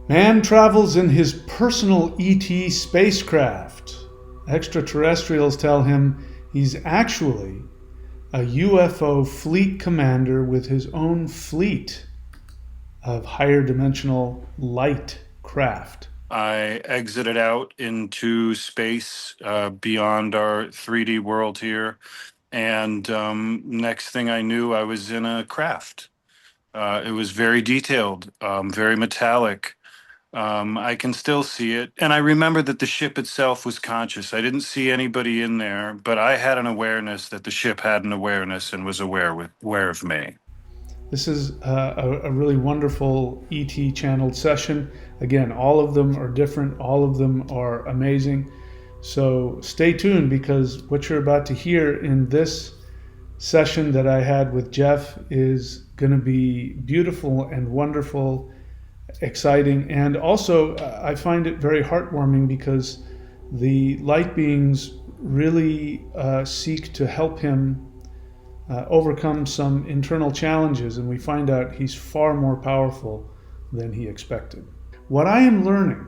Man travels in his personal ET spacecraft. Extraterrestrials tell him he's actually a UFO fleet commander with his own fleet of higher dimensional light craft. I exited out into space beyond our 3D world here. And next thing I knew, I was in a craft. It was very detailed, very metallic. I can still see it. And I remember that the ship itself was conscious. I didn't see anybody in there, but I had an awareness that the ship had an awareness and was aware of me. This is a really wonderful ET channeled session. Again, all of them are different, all of them are amazing. So stay tuned because what you're about to hear in this session that I had with Jeff is going to be beautiful and wonderful, exciting, and also I find it very heartwarming because the light beings really seek to help him overcome some internal challenges, and we find out he's far more powerful than he expected. What I am learning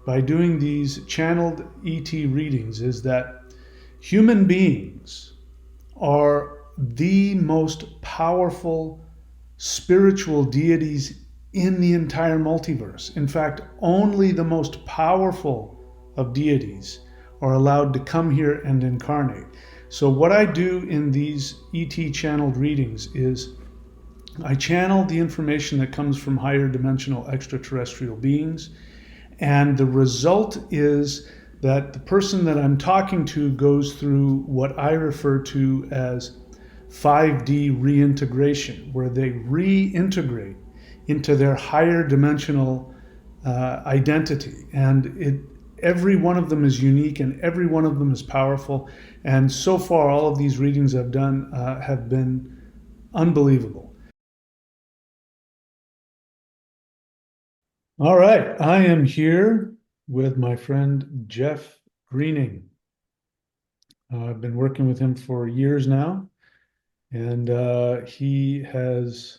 by doing these channeled ET readings is that human beings are the most powerful spiritual deities in the entire multiverse. In fact, only the most powerful of deities are allowed to come here and incarnate. So, what I do in these ET channeled readings is I channel the information that comes from higher dimensional extraterrestrial beings, and the result is that the person that I'm talking to goes through what I refer to as 5D reintegration, where they reintegrate into their higher dimensional identity. And every one of them is unique and every one of them is powerful. And so far, all of these readings I've done have been unbelievable. All right, I am here with my friend Jeff Greening. I've been working with him for years now, and he has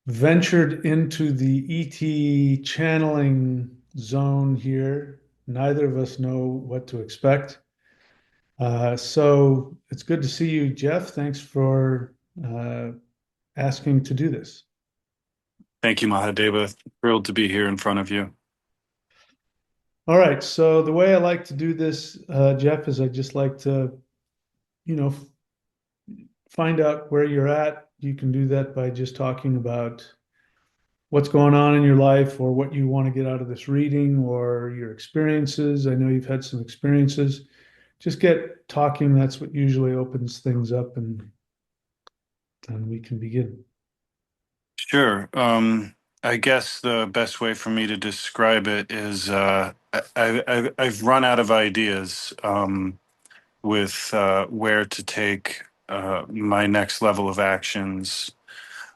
ventured into the ET channeling zone here. Neither of us know what to expect. So it's good to see you, Jeff. Thanks for uh, asking to do this. Thank you, Mahadeva. Thrilled to be here in front of you. All right. So the way I like to do this, Jeff, is I just like to, you know, find out where you're at. You can do that by just talking about what's going on in your life or what you want to get out of this reading or your experiences. I know you've had some experiences. Just get talking. That's what usually opens things up and we can begin. Sure. I guess the best way for me to describe it is I've run out of ideas with where to take my next level of actions.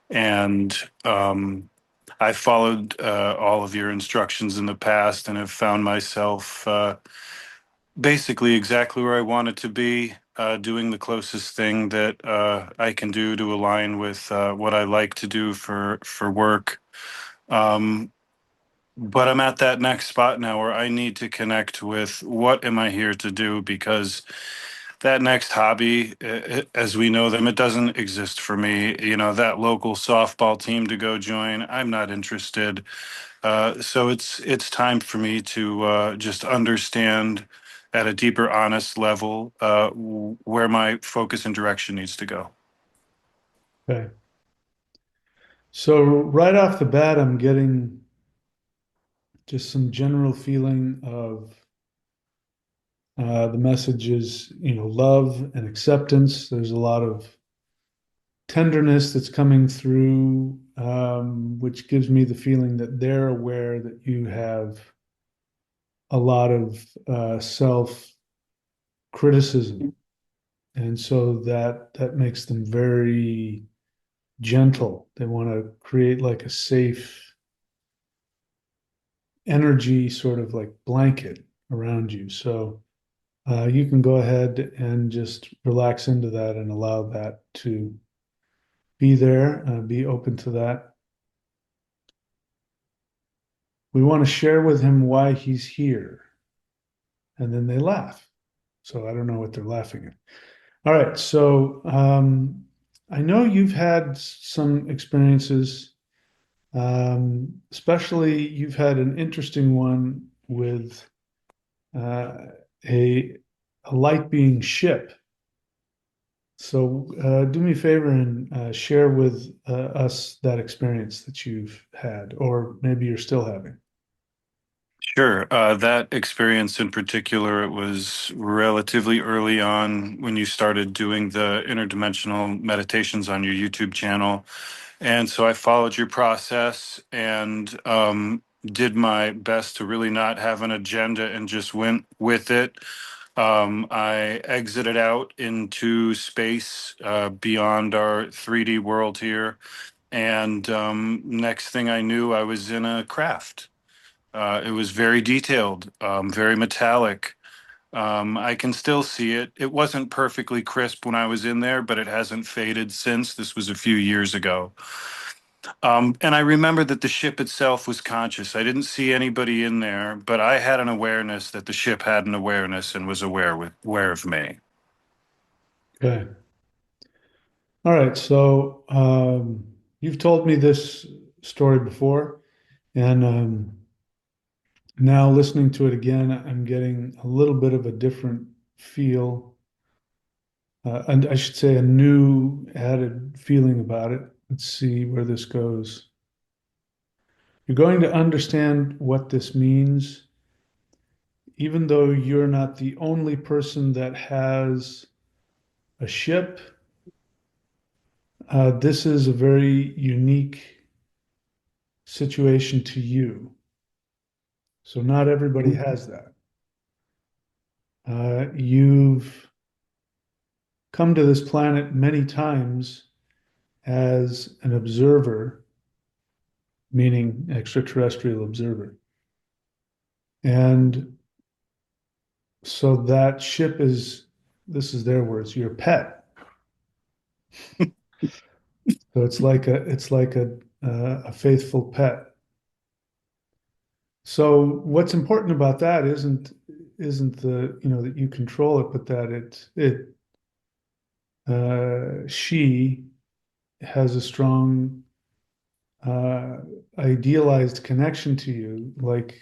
And I followed all of your instructions in the past and have found myself basically exactly where I wanted to be, doing the closest thing that I can do to align with what I like to do for work. Um, but I'm at that next spot now where I need to connect with what am I here to do, because that next hobby, as we know them, it doesn't exist for me. You know, that local softball team to go join, I'm not interested. So it's time for me to just understand at a deeper, honest level where my focus and direction needs to go. Okay. So right off the bat, I'm getting just some general feeling of the message is, love and acceptance. There's a lot of tenderness that's coming through, which gives me the feeling that they're aware that you have a lot of self criticism. And so that makes them very gentle. They want to create like a safe energy, sort of like blanket around you. So you can go ahead and just relax into that and allow that to be there, be open to that. We want to share with him why he's here. And then they laugh. So I don't know what they're laughing at. All right. So I know you've had some experiences, especially you've had an interesting one with uh, a, a light being ship. So do me a favor and share with us that experience that you've had, or maybe you're still having. Sure. That experience in particular, it was relatively early on when you started doing the interdimensional meditations on your YouTube channel. And so I followed your process and did my best to really not have an agenda and just went with it. I exited out into space beyond our 3D world here. And next thing I knew, I was in a craft. It was very detailed, very metallic. I can still see it. It wasn't perfectly crisp when I was in there, but it hasn't faded since. This was a few years ago. And I remember that the ship itself was conscious. I didn't see anybody in there, but I had an awareness that the ship had an awareness and was aware of me. Okay. All right. So you've told me this story before, and now listening to it again, I'm getting a little bit of a different feel, and I should say a new added feeling about it. Let's see where this goes. You're going to understand what this means, even though you're not the only person that has a ship. This is a very unique situation to you. So not everybody has that. You've come to this planet many times as an observer, meaning extraterrestrial observer. And so that ship is, this is their words, your pet. So it's like a faithful pet. So what's important about that isn't the, that you control it, but that she has a strong uh, idealized connection to you, like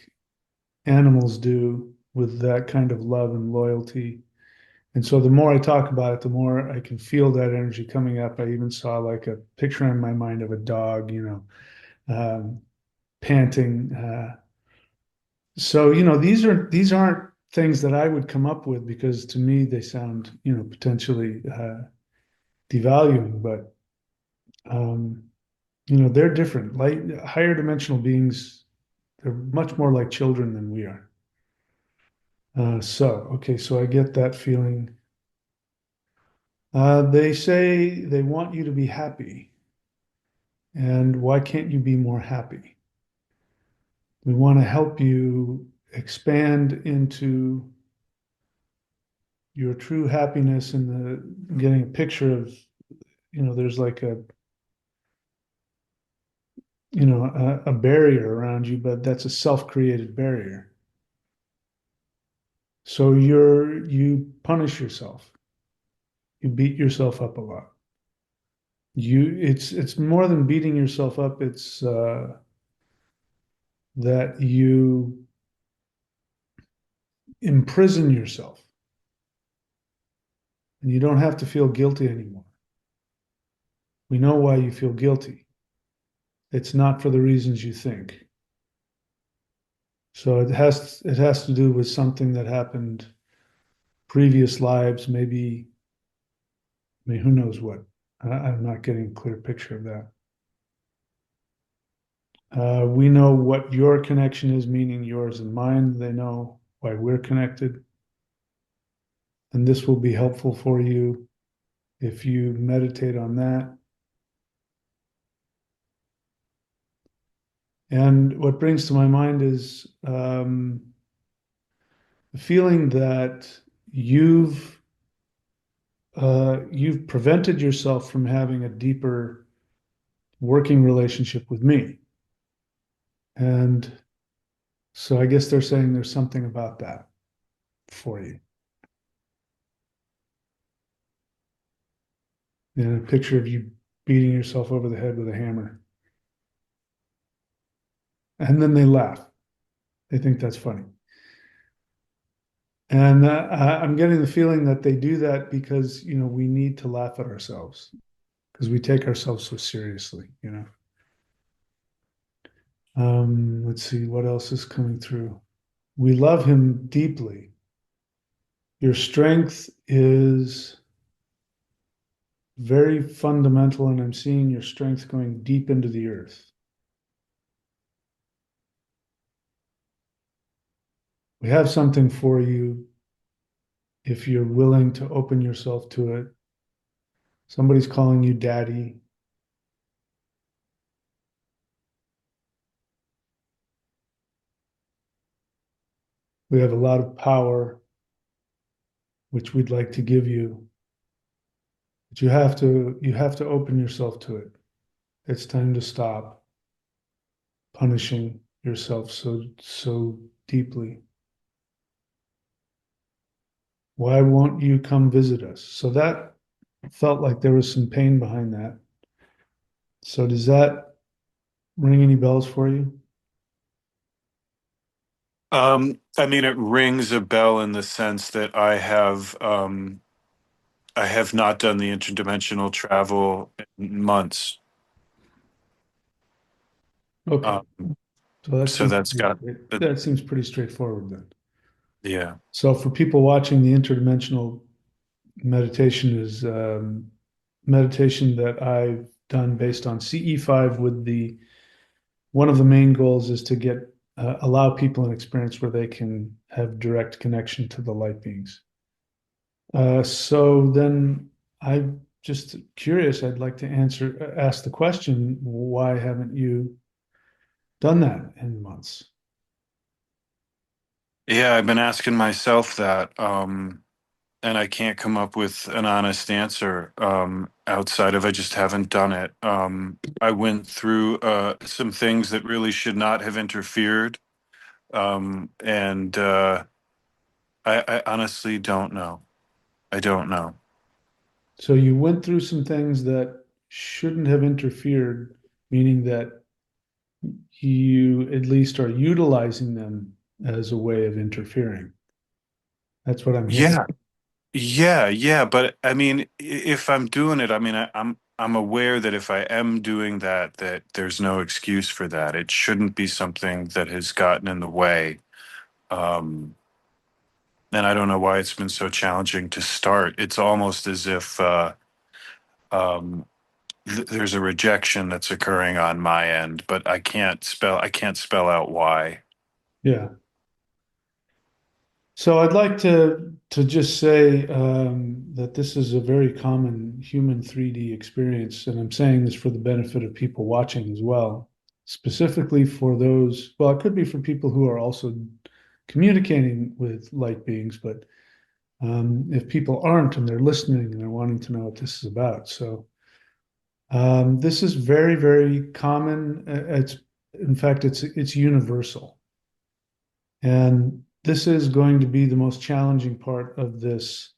animals do, with that kind of love and loyalty. And so the more I talk about it, the more I can feel that energy coming up. I even saw like a picture in my mind of a dog, panting. So, these aren't things that I would come up with because to me they sound, potentially devaluing, but um, they're different. Like higher dimensional beings, they're much more like children than we are. Okay, so I get that feeling. They say they want you to be happy, and why can't you be more happy? We want to help you expand into your true happiness and getting a picture of, there's like a barrier around you, but that's a self-created barrier. So you punish yourself. You beat yourself up a lot. It's more than beating yourself up. It's that you imprison yourself and you don't have to feel guilty anymore. We know why you feel guilty. It's not for the reasons you think. So it has to do with something that happened previous lives, maybe, I mean, who knows what. I'm not getting a clear picture of that. We know what your connection is, meaning yours and mine. They know why we're connected. And this will be helpful for you if you meditate on that. And what brings to my mind is the feeling that you've you've prevented yourself from having a deeper working relationship with me. And So I guess they're saying there's something about that for you. And a picture of you beating yourself over the head with a hammer. And then they laugh. They think that's funny. And I'm getting the feeling that they do that because, we need to laugh at ourselves because we take ourselves so seriously. Let's see what else is coming through. We love him deeply. Your strength is very fundamental, and I'm seeing your strength going deep into the earth. We have something for you if you're willing to open yourself to it. Somebody's calling you daddy. We have a lot of power, which we'd like to give you, but you have to open yourself to it. It's time to stop punishing yourself so deeply. Why won't you come visit us? So that felt like there was some pain behind that. So does that ring any bells for you? I mean, it rings a bell in the sense that I have not done the interdimensional travel in months. Okay, Um, so that so seems that's got that seems pretty straightforward then. yeah. So for people watching, the interdimensional meditation is meditation that I've done based on CE5 with the one of the main goals is to get allow people an experience where they can have direct connection to the light beings. So then I'm just curious. I'd like to ask the question, why haven't you done that in months? Yeah, I've been asking myself that, and I can't come up with an honest answer outside of I just haven't done it. I went through some things that really should not have interfered, and I honestly don't know. I don't know. So you went through some things that shouldn't have interfered, meaning that you at least are utilizing them as a way of interfering. That's what I'm hearing. Yeah, yeah. But I mean, if I'm doing it, I mean, I'm aware that if I am doing that, that there's no excuse for that. It shouldn't be something that has gotten in the way. Um, and I don't know why it's been so challenging to start. It's almost as if um, there's a rejection that's occurring on my end, but I can't spell out why. Yeah. So I'd like to just say that this is a very common human 3D experience, and I'm saying this for the benefit of people watching as well, specifically for those, well, it could be for people who are also communicating with light beings, but if people aren't and they're listening and they're wanting to know what this is about. So this is very, very common. In fact, it's universal. And this is going to be the most challenging part of this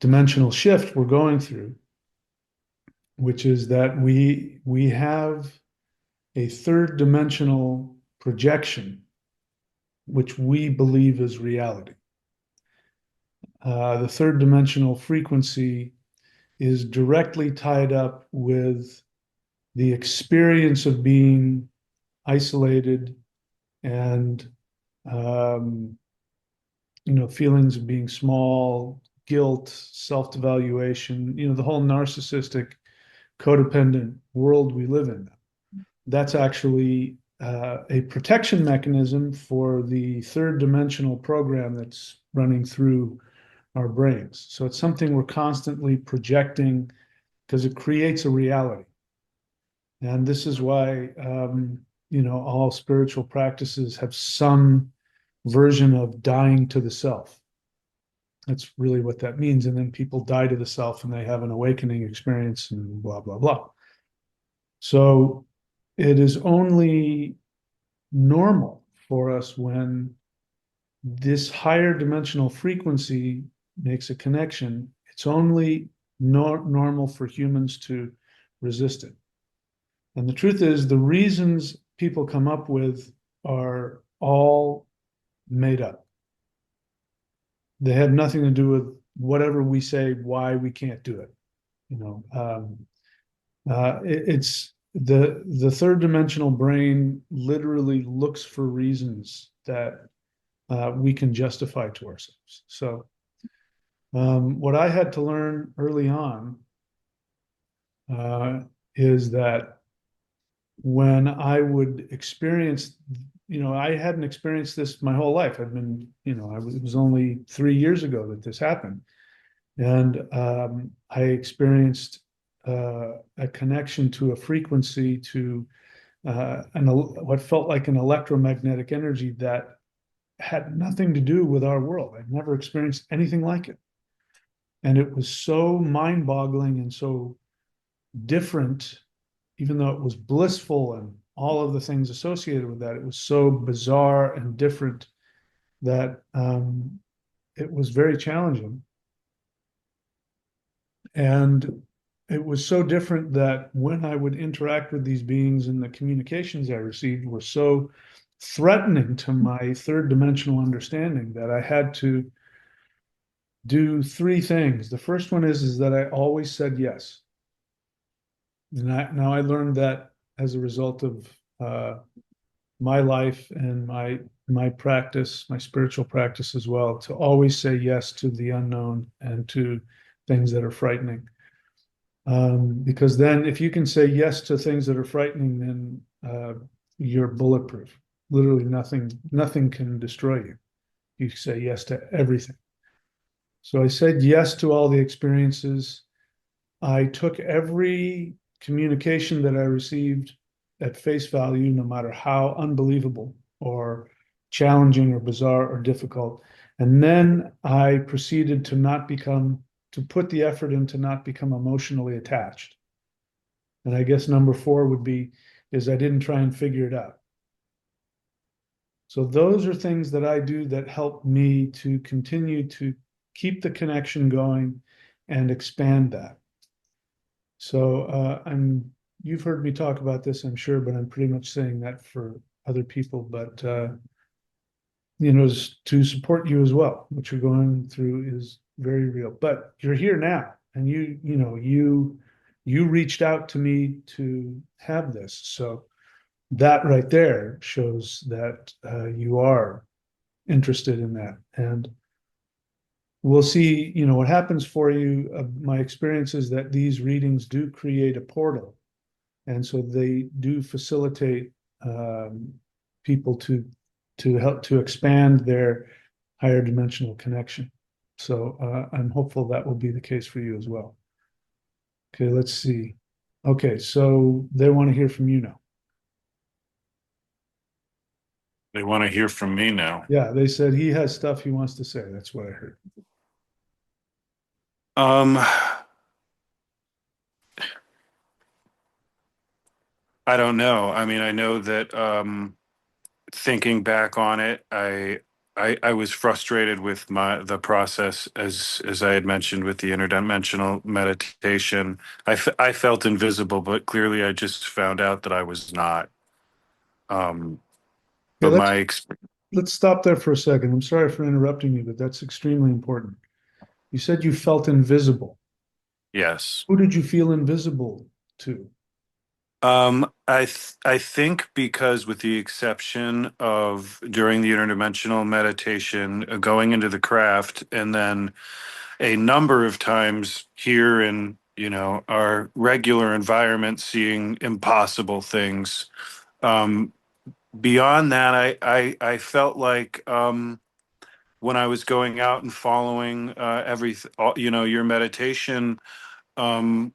dimensional shift we're going through, which is that we have a third dimensional projection, which we believe is reality. The third dimensional frequency is directly tied up with the experience of being isolated and um, feelings of being small, guilt, self-devaluation, the whole narcissistic, codependent world we live in. That's actually a protection mechanism for the third dimensional program that's running through our brains. So it's something we're constantly projecting because it creates a reality. And this is why, all spiritual practices have some version of dying to the self. That's really what that means. And then people die to the self and they have an awakening experience and blah, blah, blah. So it is only normal for us when this higher dimensional frequency makes a connection. It's only normal for humans to resist it. And the truth is, the reasons people come up with are all made up. They have nothing to do with whatever we say why we can't do it. You know, it's the third dimensional brain literally looks for reasons that we can justify to ourselves. So, what I had to learn early on uh, is that when I would experience, I hadn't experienced this my whole life. I've been, it was only 3 years ago that this happened. And I experienced a connection to a frequency, to what felt like an electromagnetic energy that had nothing to do with our world. I'd never experienced anything like it. And it was so mind boggling and so different, even though it was blissful and all of the things associated with that. It was so bizarre and different that it was very challenging. And it was so different that when I would interact with these beings and the communications I received were so threatening to my third dimensional understanding that I had to do three things. The first one is that I always said yes. And now I learned that as a result of my life and my practice, my spiritual practice as well, to always say yes to the unknown and to things that are frightening. Because then, if you can say yes to things that are frightening, then you're bulletproof. Literally, nothing can destroy you. You say yes to everything. So I said yes to all the experiences. I took every communication that I received at face value, no matter how unbelievable or challenging or bizarre or difficult. And then I proceeded to put the effort in to not become emotionally attached. And I guess number four is I didn't try and figure it out. So those are things that I do that help me to continue to keep the connection going and expand that. So you've heard me talk about this, I'm sure, but I'm pretty much saying that for other people, but to support you as well. What you're going through is very real. But you're here now, and you reached out to me to have this. So that right there shows that you are interested in that. And we'll see, what happens for you. My experience is that these readings do create a portal. And so they do facilitate people to help to expand their higher dimensional connection. So I'm hopeful that will be the case for you as well. Okay, let's see. Okay, so they want to hear from you now. They want to hear from me now. Yeah, they said he has stuff he wants to say. That's what I heard. Um, I don't know. I mean, I know that thinking back on it, I was frustrated with the process as I had mentioned with the interdimensional meditation. I felt invisible, but clearly I just found out that I was not. Um, Okay, but my let's stop there for a second. I'm sorry for interrupting you, but that's extremely important. You said you felt invisible. yes. Who did you feel invisible to? I think because with the exception of during the interdimensional meditation, going into the craft, and then a number of times here in, our regular environment, seeing impossible things. Um, Beyond that, I felt like when I was going out and following your meditation, um,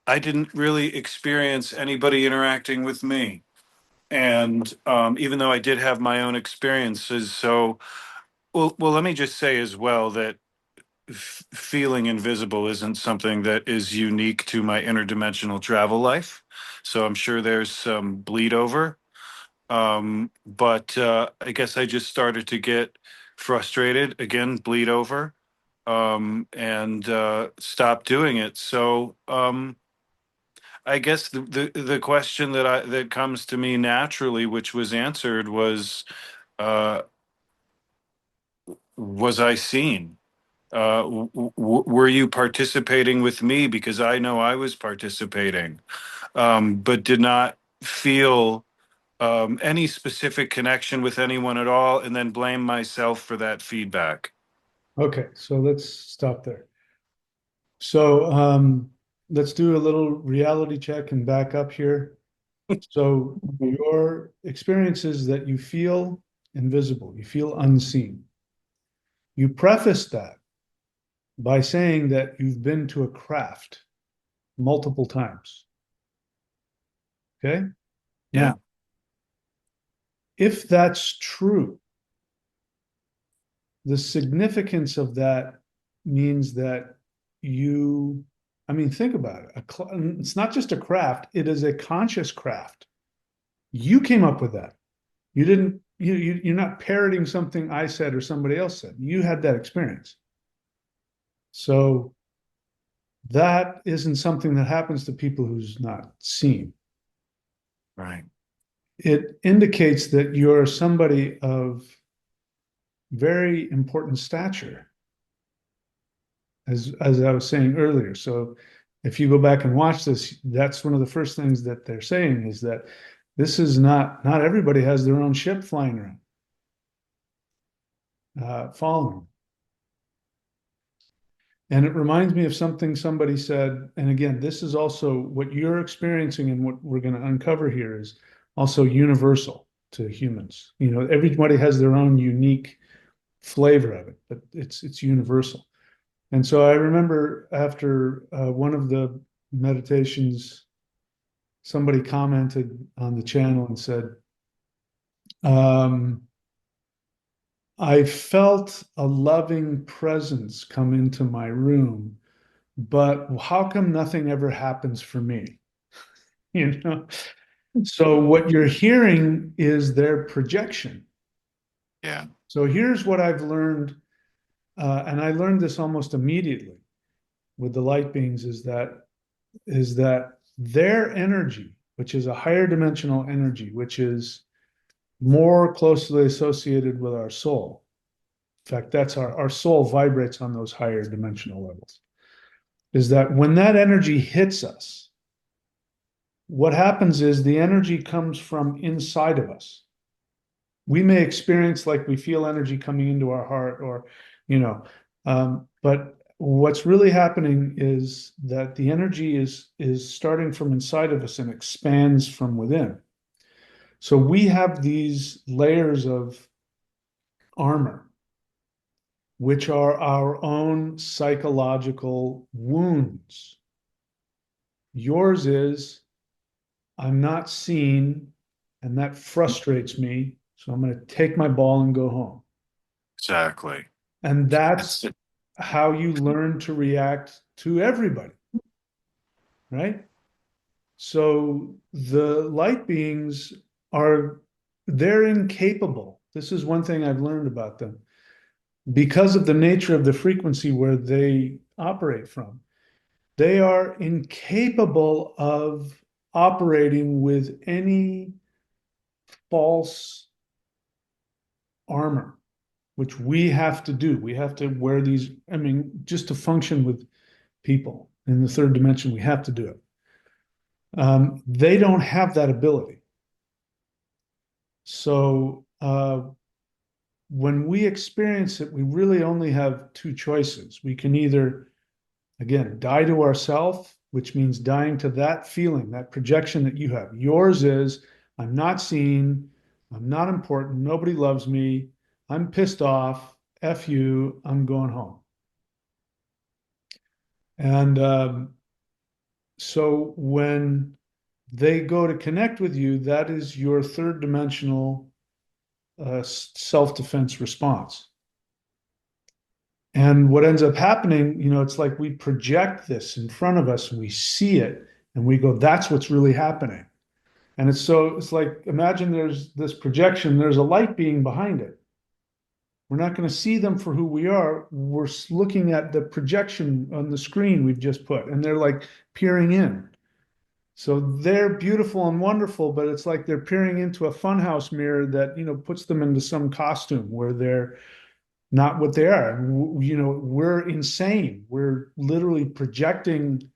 I didn't really experience anybody interacting with me. And even though I did have my own experiences, so let me just say as well that feeling invisible isn't something that is unique to my interdimensional travel life. So I'm sure there's some bleed over. But I guess I just started to get frustrated again, bleed over, and stop doing it. So I guess the question that comes to me naturally, which was answered, uh, was I seen? Were you participating with me? Because I know I was participating, but did not feel any specific connection with anyone at all, and then blame myself for that feedback. Okay, so let's stop there. So let's do a little reality check and back up here. So your experience is that you feel invisible, you feel unseen. You preface that by saying that you've been to a craft multiple times. Okay. Now, Yeah, if that's true, the significance of that means that you, I mean, think about it. It's not just a craft, it is a conscious craft. You came up with that. You didn't, you're not parroting something I said or somebody else said. You had that experience. So that isn't something that happens to people who's not seen. right. It indicates that you're somebody of very important stature, as I was saying earlier. So if you go back and watch this, that's one of the first things that they're saying is that this is not everybody has their own ship flying around, following. And it reminds me of something somebody said. And again, this is also what you're experiencing and what we're going to uncover here is also universal to humans. You know, everybody has their own unique flavor of it, but it's universal. And so I remember after one of the meditations, somebody commented on the channel and said, um, I felt a loving presence come into my room, but how come nothing ever happens for me? You know? So what you're hearing is their projection. Yeah, So here's what I've learned, and I learned this almost immediately with the light beings, is that their energy, which is a higher dimensional energy, which is more closely associated with our soul. In fact, that's our soul vibrates on those higher dimensional levels. Is that when that energy hits us, what happens is the energy comes from inside of us. We may experience like we feel energy coming into our heart or, you know, but what's really happening is that the energy is starting from inside of us and expands from within. So we have these layers of armor, which are our own psychological wounds. Yours is, I'm not seen, and that frustrates me. So I'm going to take my ball and go home. exactly. And That's that's it. how you learn to react to everybody, right? So the light beings are, they're incapable. This is one thing I've learned about them because of the nature of the frequency where they operate from. They are incapable of operating with any false armor, which we have to do. We have to wear these, I mean, just to function with people in the third dimension, we have to do it. They don't have that ability. So when we experience it, we really only have two choices. We can either, again, die to ourself, which means dying to that feeling, that projection that you have. Yours is, I'm not seen, I'm not important, nobody loves me, I'm pissed off, F you, I'm going home. And so when they go to connect with you, that is your third dimensional self defense response. And what ends up happening, you know, it's like we project this in front of us and we see it and we go, that's what's really happening. And it's like, imagine there's this projection, there's a light being behind it. We're not going to see them for who we are. We're looking at the projection on the screen we've just put, and they're like peering in. So they're beautiful and wonderful, but it's like they're peering into a funhouse mirror that, puts them into some costume where they're not what they are. We're insane. We're literally projecting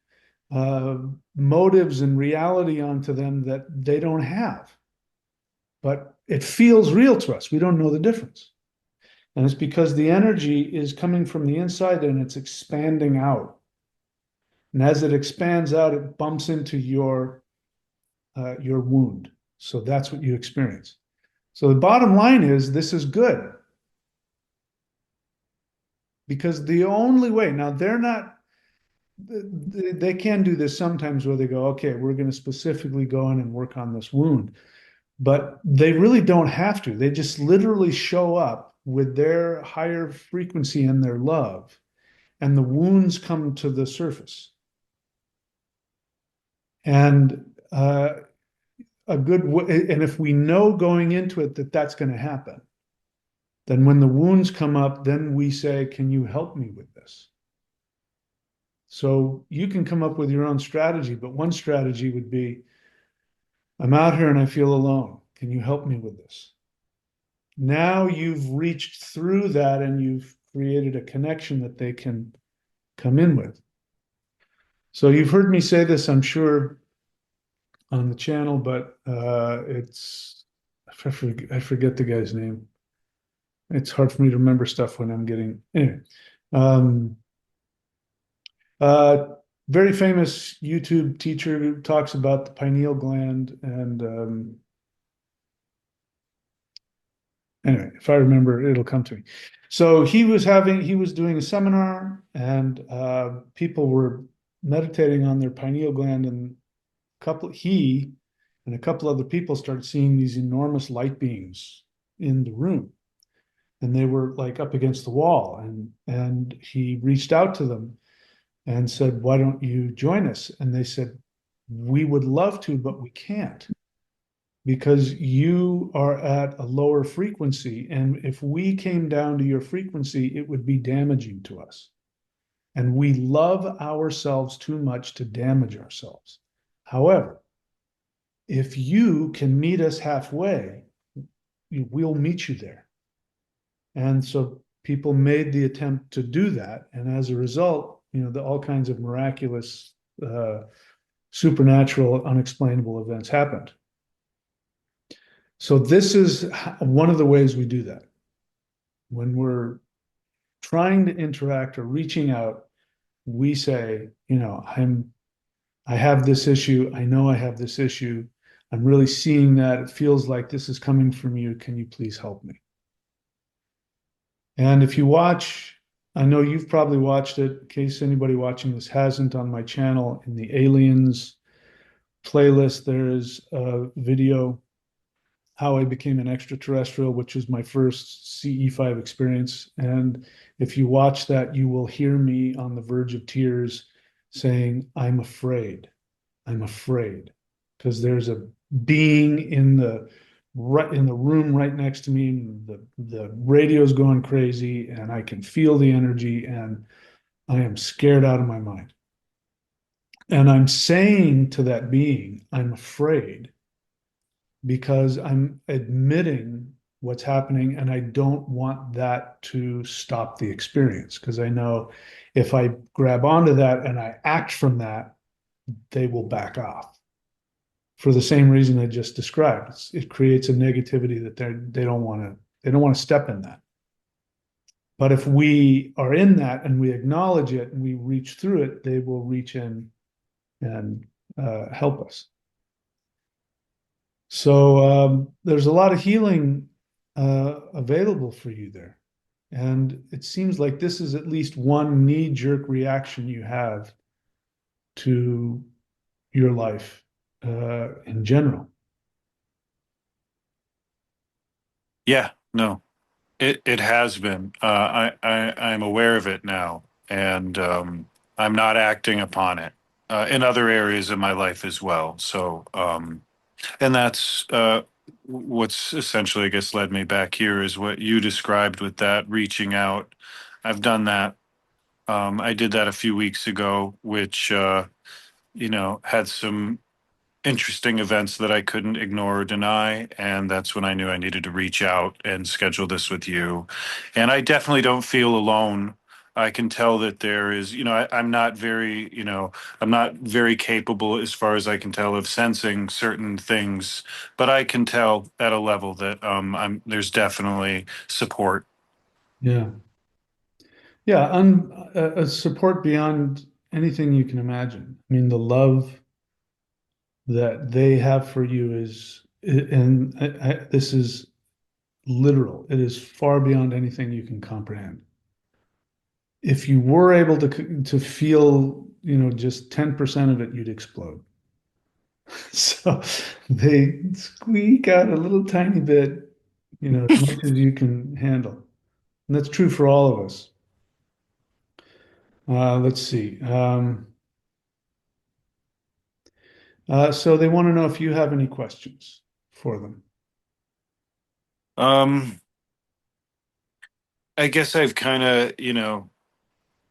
uh, motives and reality onto them that they don't have. But it feels real to us. We don't know the difference. And it's because the energy is coming from the inside and it's expanding out. And as it expands out, it bumps into your wound. So that's what you experience. So the bottom line is this is good because the only way, now they're not, they can do this sometimes where they go, okay, we're going to specifically go in and work on this wound. But they really don't have to. They just literally show up with their higher frequency and their love, and the wounds come to the surface. And and if we know going into it that that's going to happen, then when the wounds come up, then we say, can you help me with this? So you can come up with your own strategy, but one strategy would be, I'm out here and I feel alone. Can you help me with this? Now you've reached through that and you've created a connection that they can come in with. So you've heard me say this, I'm sure, on the channel, but I forget the guy's name. It's hard for me to remember stuff when I'm getting anyway. Um, uh, Very famous YouTube teacher who talks about the pineal gland, and anyway, if I remember, it'll come to me. So he was doing a seminar, and people were meditating on their pineal gland, and he and a couple other people started seeing these enormous light beams in the room, and they were like up against the wall, and he reached out to them and said, why don't you join us? And they said, we would love to, but we can't because you are at a lower frequency. And if we came down to your frequency, it would be damaging to us. And we love ourselves too much to damage ourselves. However, if you can meet us halfway, we'll meet you there. And so people made the attempt to do that. And as a result, all kinds of miraculous, supernatural, unexplainable events happened. So this is one of the ways we do that. When we're trying to interact or reaching out, we say, I have this issue. I know I have this issue. I'm really seeing that. It feels like this is coming from you. Can you please help me? And if you watch, I know you've probably watched it, in case anybody watching this hasn't, on my channel in the Aliens playlist, there is a video, How I Became an Extraterrestrial, which was my first CE5 experience. And if you watch that, you will hear me on the verge of tears saying, I'm afraid. I'm afraid. Because there's a being in the room right next to me, and the radio's going crazy, and I can feel the energy, and I am scared out of my mind. And I'm saying to that being, I'm afraid because I'm admitting what's happening, and I don't want that to stop the experience, because I know if I grab onto that and I act from that, they will back off for the same reason I just described. It creates a negativity that they don't want to step in that. But if we are in that and we acknowledge it and we reach through it, they will reach in and help us. So there's a lot of healing available for you there. And it seems like this is at least one knee-jerk reaction you have to your life in general. Yeah, no, it has been. I'm aware of it now, and I'm not acting upon it in other areas of my life as well. So And that's what's essentially, I guess, led me back here is what you described with that reaching out. I've done that. I did that a few weeks ago, which had some interesting events that I couldn't ignore or deny. And that's when I knew I needed to reach out and schedule this with you. And I definitely don't feel alone. I can tell that there is, I'm not very, I'm not very capable as far as I can tell of sensing certain things, but I can tell at a level that there's definitely support. Yeah. Yeah. A support beyond anything you can imagine. I mean, the love that they have for you and this is literal. It is far beyond anything you can comprehend. If you were able to feel, just 10% of it, you'd explode. So they squeak out a little tiny bit, as much as you can handle. And that's true for all of us. Let's see. So they want to know if you have any questions for them. Um, I guess I've kind of,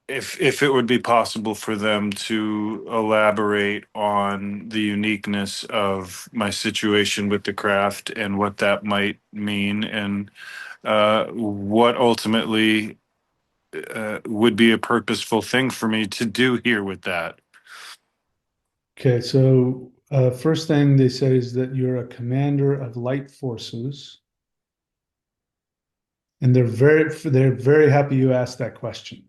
if it would be possible for them to elaborate on the uniqueness of my situation with the craft and what that might mean and what ultimately would be a purposeful thing for me to do here with that. Okay, so first thing they say is that you're a commander of light forces, and they're very happy you asked that question.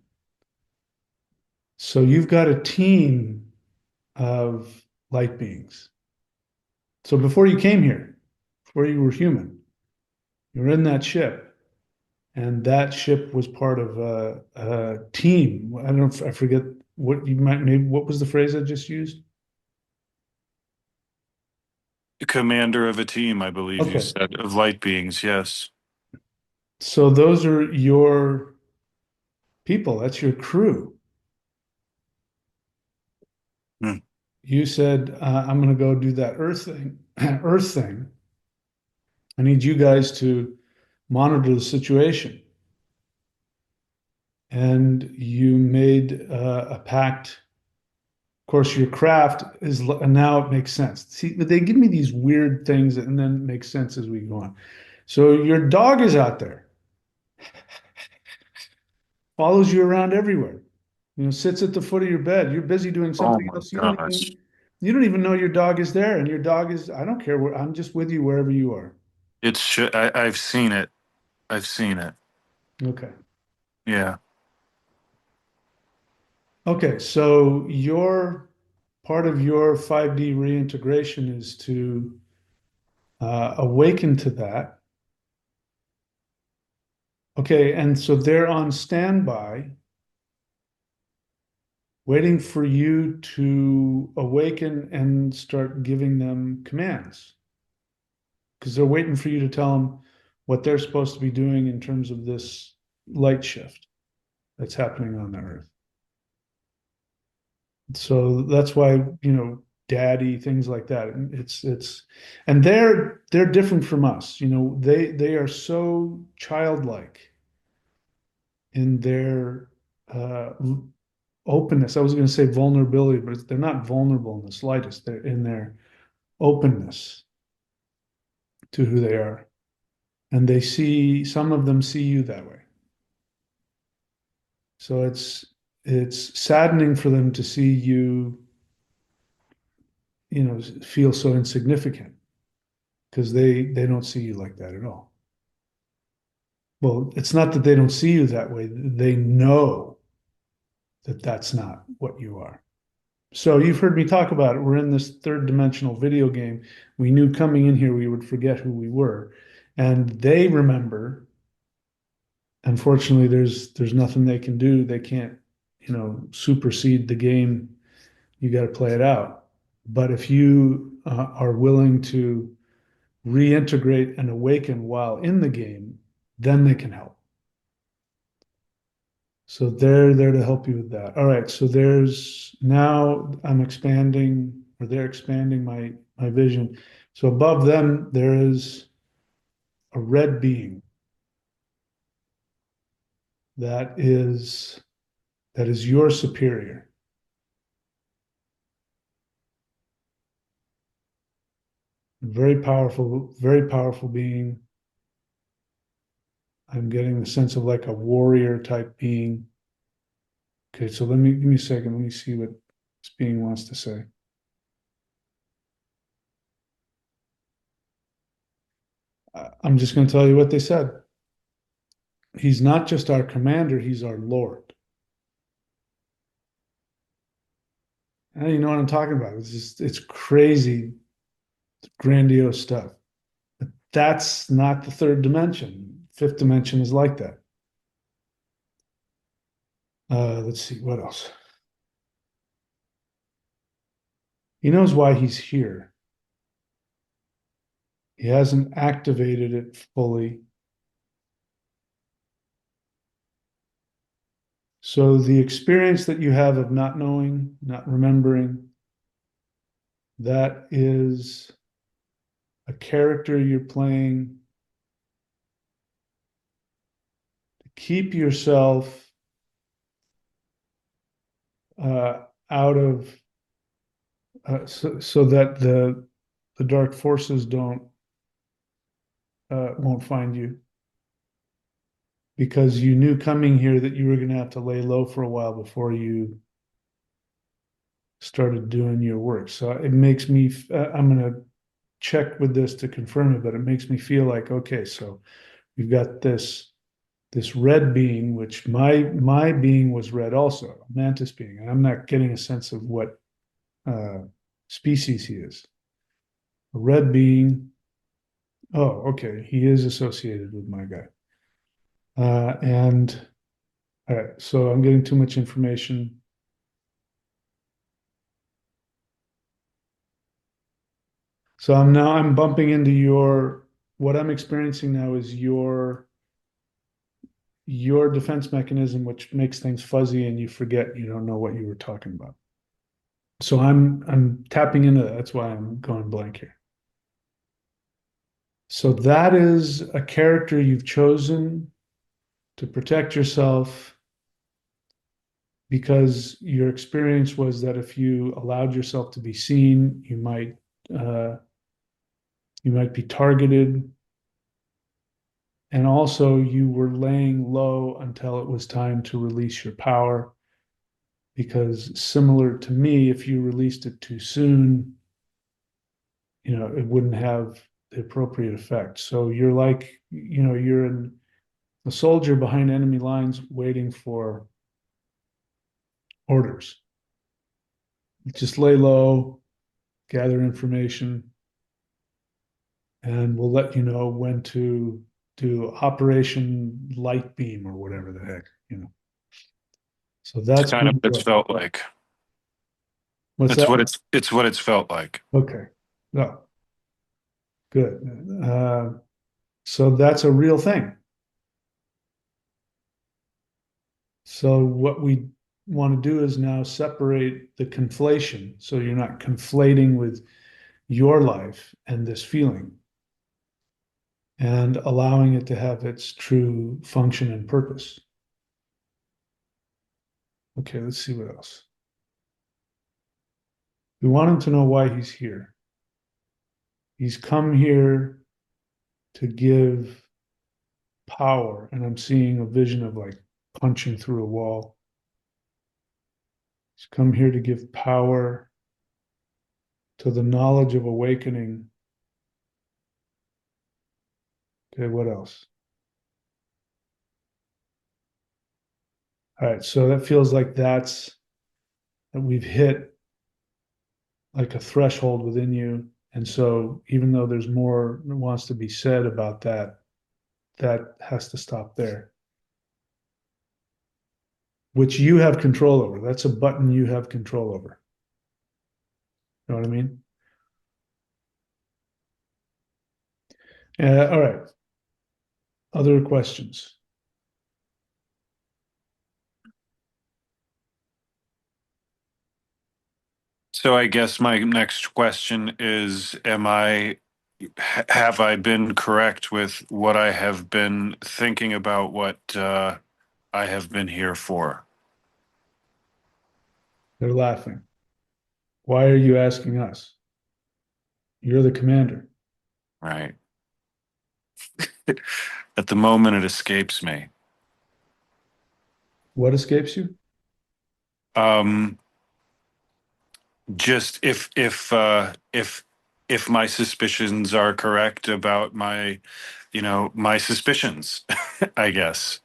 So you've got a team of light beings. So before you came here, before you were human, you were in that ship, and that ship was part of a team. I don't know if I forget what you might maybe what was the phrase I just used? Commander of a team, I believe you Okay, said, of light beings, yes. so those are your people. That's your crew. Hmm. You said, I'm going to go do that Earth thing. Earth thing. I need you guys to monitor the situation. And you made a pact. Of course, your craft is, and now it makes sense. See, they give me these weird things and then it makes sense as we go on. So your dog is out there, follows you around everywhere, sits at the foot of your bed. You're busy doing Oh something my else. gosh. You don't even know your dog is there. And your dog is, I don't care where, I'm just with you wherever you are. I've seen it. I've seen it. Okay. Yeah. Okay, so your part of your 5D reintegration is to awaken to that. Okay, and so they're on standby, waiting for you to awaken and start giving them commands because they're waiting for you to tell them what they're supposed to be doing in terms of this light shift that's happening on the Earth. So that's why, daddy, things like that. And and they're different from us. They are so childlike in their uh, openness. I was going to say vulnerability, but they're not vulnerable in the slightest. They're in their openness to who they are. And some of them see you that way. So it's saddening for them to see you, feel so insignificant because they don't see you like that at all. Well, it's not that they don't see you that way. They know that that's not what you are. So you've heard me talk about it. We're in this third dimensional video game. We knew coming in here we would forget who we were. And they remember. Unfortunately, there's nothing they can do. They can't, supersede the game. You got to play it out. But if you are willing to reintegrate and awaken while in the game, then they can help. So they're there to help you with that. All right. So there's now I'm expanding, or they're expanding my vision. So above them, there is a red being that is that is your superior. Very powerful being. I'm getting the sense of like a warrior type being. Okay, so give me a second. Let me see what this being wants to say. I'm just going to tell you what they said. He's not just our commander, he's our Lord. And you know what I'm talking about. It's crazy, grandiose stuff. But that's not the third dimension. Fifth dimension is like that. Let's see, what else? He knows why he's here. He hasn't activated it fully. So the experience that you have of not knowing, not remembering, that is a character you're playing to keep yourself out of so that the dark forces don't won't find you because you knew coming here that you were going to have to lay low for a while before you started doing your work. So it makes me I'm going to check with this to confirm it, but it makes me feel like okay, so we've got this red being, which my being was red also, a mantis being, and I'm not getting a sense of what uh, species he is. A red being. Oh, okay, he is associated with my guy. And all right, so I'm getting too much information. So I'm bumping into your what I'm experiencing now is your defense mechanism, which makes things fuzzy and you forget you don't know what you were talking about. So I'm tapping into that. That's why I'm going blank here. So that is a character you've chosen to protect yourself because your experience was that if you allowed yourself to be seen, uh, you might be targeted, and also you were laying low until it was time to release your power. Because similar to me, if you released it too soon, it wouldn't have the appropriate effect. So you're like, you're a soldier behind enemy lines waiting for orders. Just lay low, gather information, and we'll let you know when to do Operation Light Beam or whatever the heck. So It's that's kind where of you what it's are. felt like. What's that? It's what it's felt like. Okay. No, good. So that's a real thing. So what we want to do is now separate the conflation. So you're not conflating with your life and this feeling and allowing it to have its true function and purpose. Okay, let's see what else. We want him to know why he's here. He's come here to give power, and I'm seeing a vision of like punching through a wall. He's come here to give power to the knowledge of awakening. Okay, what else? All right, so that feels like that we've hit like a threshold within you. And so even though there's more that wants to be said about that, that has to stop there, which you have control over. That's a button you have control over. You know what I mean? All right. Other questions? So I guess my next question is, am I have I been correct with what I have been thinking about what I have been here for? They're laughing. Why are you asking us? You're the commander. Right. At the moment, it escapes me. What escapes you? Um, just if my suspicions are correct about my suspicions, I guess,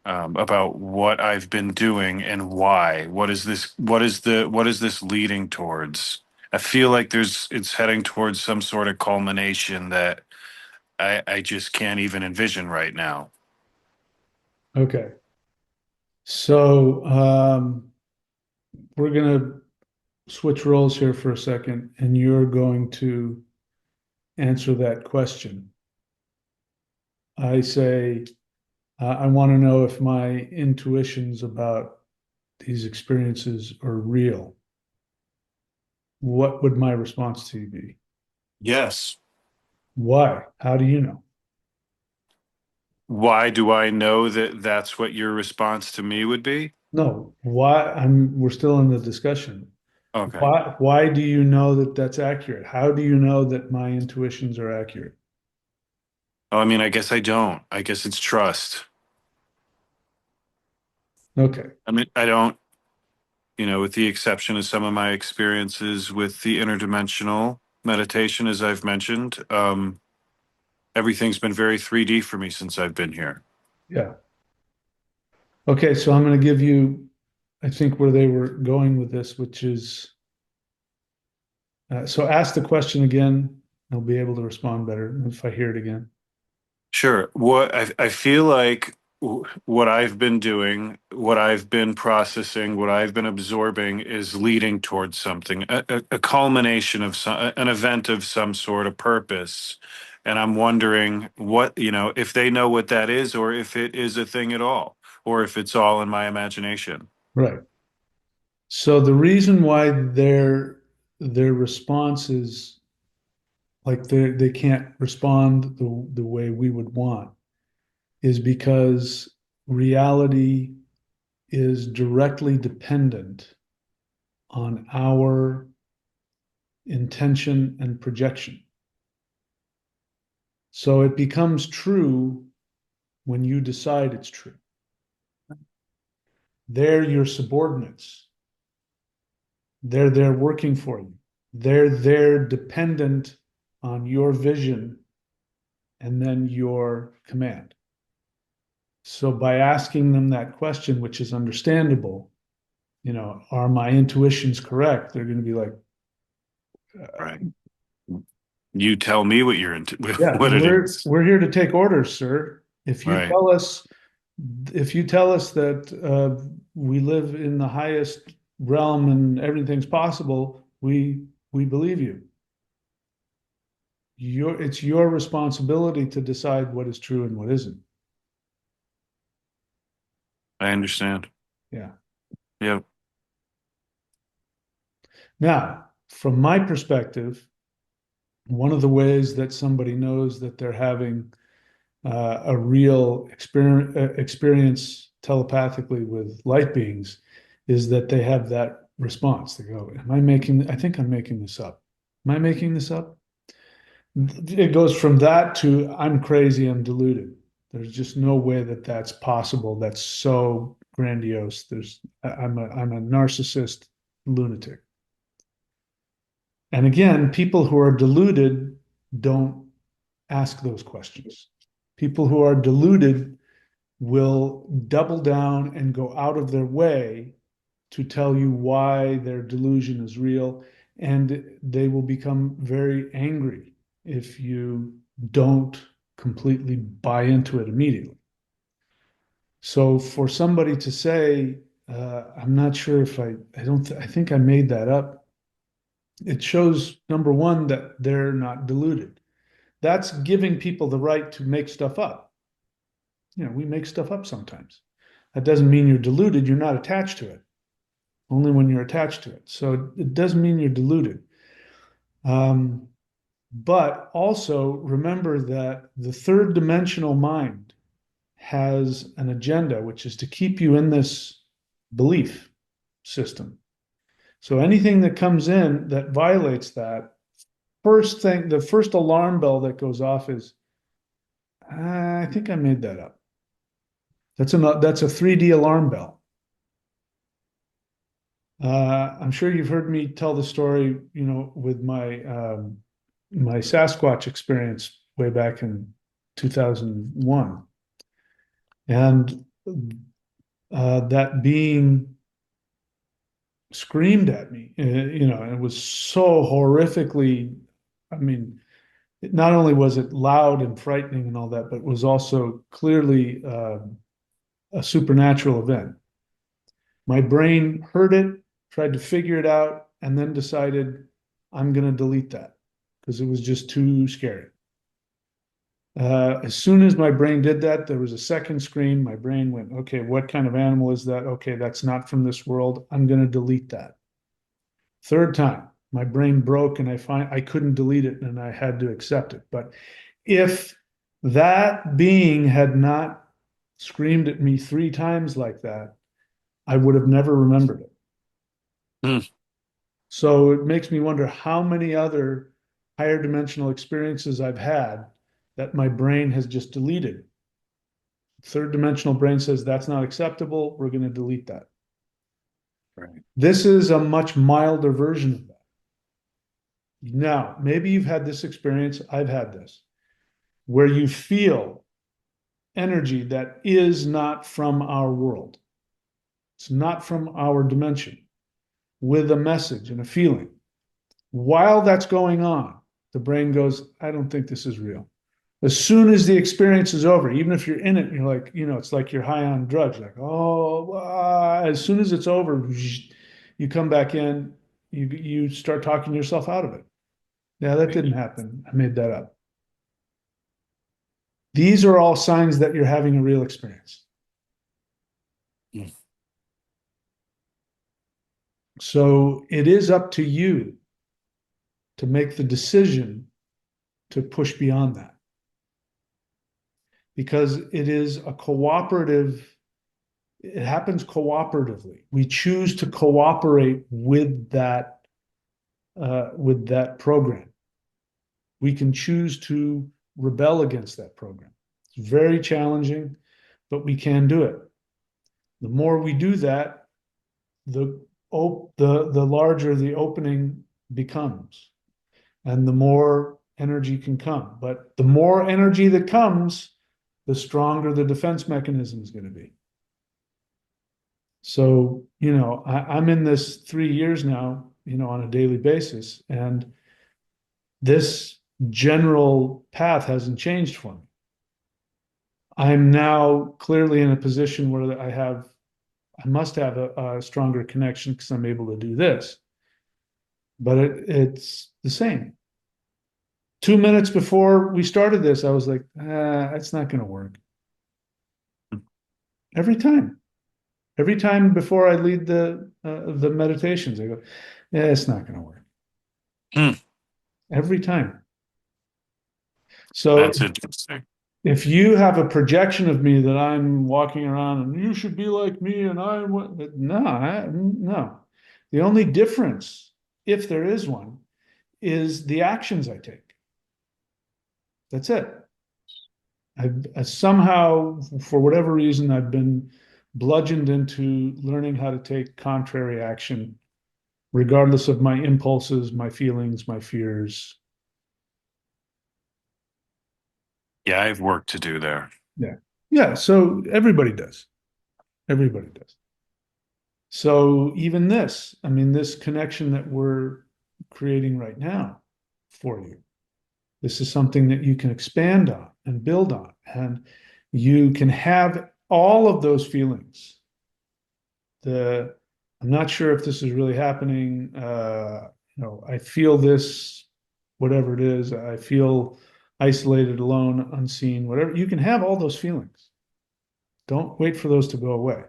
about what I've been doing and why. What is this? What is this leading towards? I feel like it's heading towards some sort of culmination that I just can't even envision right now. Okay. So we're going to switch roles here for a second, and you're going to answer that question. I say, I want to know if my intuitions about these experiences are real. What would my response to you be? Yes. Why? How do you know? Why do I know that that's what your response to me would be? No, why? We're still in the discussion. Okay. Why do you know that that's accurate? How do you know that my intuitions are accurate? Oh, I mean, I guess I don't. I guess it's trust. Okay. I mean, I don't, with the exception of some of my experiences with the interdimensional meditation, as I've mentioned, everything's been very 3D for me since I've been here. Yeah. Okay, so I'm going to give you, I think, where they were going with this, which is, so ask the question again. I'll be able to respond better if I hear it again. Sure. I feel like what I've been doing, what I've been processing, what I've been absorbing is leading towards something, a culmination of an event of some sort of purpose. And I'm wondering if they know what that is, or if it is a thing at all, or if it's all in my imagination. Right. So the reason why their response is like they can't respond the way we would want is because reality is directly dependent on our intention and projection. So it becomes true when you decide it's true. They're your subordinates. They're there working for you. They're there dependent on your vision and then your command. So by asking them that question, which is understandable, are my intuitions correct? They're going to be like, Right. You tell me what you're into, yeah, what it is. we're here to take orders, sir. Right. If you tell us that we live in the highest realm and everything's possible, we believe you. It's your responsibility to decide what is true and what isn't. I understand. Yeah. Yeah. Now, from my perspective, one of the ways that somebody knows that they're having a real experience telepathically with light beings is that they have that response. They go, I think I'm making this up. Am I making this up? It goes from that to I'm crazy, I'm deluded. There's just no way that that's possible. That's so grandiose. I'm a narcissist lunatic. And again, people who are deluded don't ask those questions. People who are deluded will double down and go out of their way to tell you why their delusion is real. And they will become very angry if you don't completely buy into it immediately. So for somebody to say, I'm not sure if I don't, I think I made that up. It shows, number one, that they're not deluded. That's giving people the right to make stuff up. We make stuff up sometimes. That doesn't mean you're deluded. You're not attached to it. Only when you're attached to it. So it doesn't mean you're deluded. Um, But also remember that the third dimensional mind has an agenda, which is to keep you in this belief system. So anything that comes in that violates that, first thing, the first alarm bell that goes off is, I think I made that up. That's a 3D alarm bell. I'm sure you've heard me tell the story, with my Sasquatch experience way back in 2001, and that being screamed at me. And it was so horrifically. I mean, not only was it loud and frightening and all that, but it was also clearly a supernatural event. My brain heard it, tried to figure it out, and then decided I'm going to delete that because it was just too scary. As soon as my brain did that, there was a second screen. My brain went, okay, what kind of animal is that? Okay, that's not from this world. I'm going to delete that. Third time, my brain broke and I couldn't delete it and I had to accept it. But if that being had not screamed at me 3 times like that, I would have never remembered it. Hmm. So it makes me wonder how many other higher dimensional experiences I've had that my brain has just deleted. Third dimensional brain says that's not acceptable. We're going to delete that. Right. This is a much milder version of that. Now, maybe you've had this experience. I've had this where you feel energy that is not from our world. It's not from our dimension with a message and a feeling. While that's going on, the brain goes, I don't think this is real. As soon as the experience is over, even if you're in it, you're like, it's like you're high on drugs. Like, as soon as it's over, you come back in, you start talking yourself out of it. Yeah, that didn't happen. I made that up. These are all signs that you're having a real experience. Mm. So it is up to you to make the decision to push beyond that. Because it is a cooperative, it happens cooperatively. We choose to cooperate with that program. We can choose to rebel against that program. It's very challenging, but we can do it. The more we do that, the larger the opening becomes, and the more energy can come. But the more energy that comes, the stronger the defense mechanism is going to be. So, I'm in this 3 years now, on a daily basis, and this general path hasn't changed for me. I'm now clearly in a position where I must have a stronger connection because I'm able to do this. But it's the same. 2 minutes before we started this, I was like, it's not going to work. Every time. Every time before I lead the meditations, I go, it's not going to work. Hmm. Every time. So That's interesting. if you have a projection of me that I'm walking around and you should be like me and no. The only difference, if there is one, is the actions I take. That's it. I somehow, for whatever reason, I've been bludgeoned into learning how to take contrary action, regardless of my impulses, my feelings, my fears. Yeah, I have work to do there. Yeah. Yeah. So everybody does. Everybody does. So even this, I mean, this connection that we're creating right now for you, this is something that you can expand on and build on. And you can have all of those feelings. I'm not sure if this is really happening. I feel this, whatever it is. I feel isolated, alone, unseen, whatever. You can have all those feelings. Don't wait for those to go away.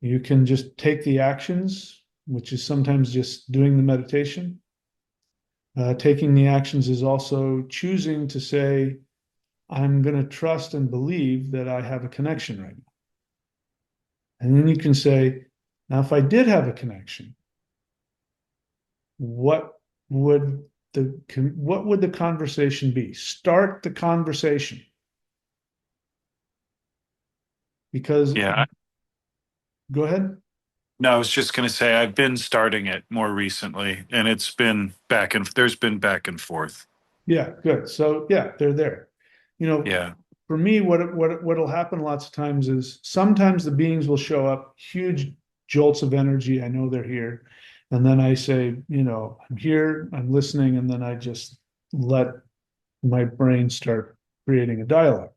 You can just take the actions, which is sometimes just doing the meditation, Taking the actions is also choosing to say, I'm going to trust and believe that I have a connection right now. And then you can say, now, if I did have a connection, what would what would the conversation be? Start the conversation because Yeah. go ahead. No, I was just going to say I've been starting it more recently, and it's been there's been back and forth. Yeah, good. So yeah, they're there. You know, Yeah. for me, what'll happen lots of times is sometimes the beings will show up, huge jolts of energy. I know they're here, and then I say, I'm here, I'm listening, and then I just let my brain start creating a dialogue.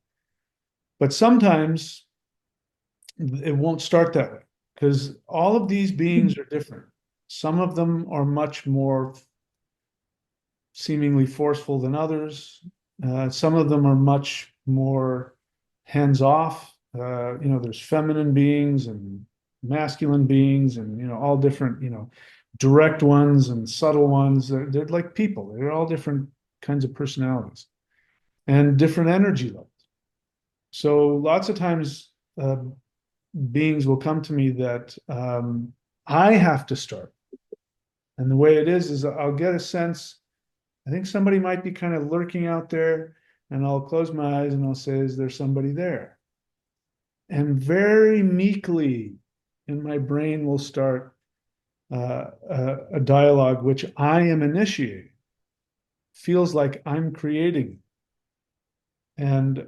But sometimes it won't start that way because all of these beings are different. Some of them are much more seemingly forceful than others. Some of them are much more hands off. There's feminine beings and masculine beings, and all different. Direct ones and subtle ones. They're like people. They're all different kinds of personalities and different energy levels. So lots of times, beings will come to me that I have to start. And the way it is I'll get a sense. I think somebody might be kind of lurking out there, and I'll close my eyes and I'll say, is there somebody there? And very meekly in my brain will start a dialogue which I am initiating. Feels like I'm creating. And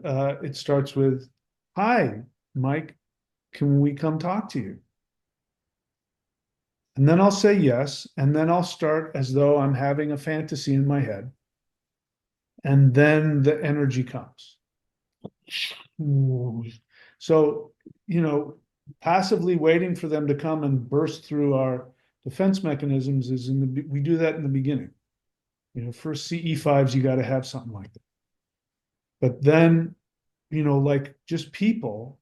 it starts with, hi, Mike, can we come talk to you? And then I'll say yes. And then I'll start as though I'm having a fantasy in my head. And then the energy comes. So, passively waiting for them to come and burst through our defense mechanisms we do that in the beginning. First CE5s, you got to have something like that. But then, like just people,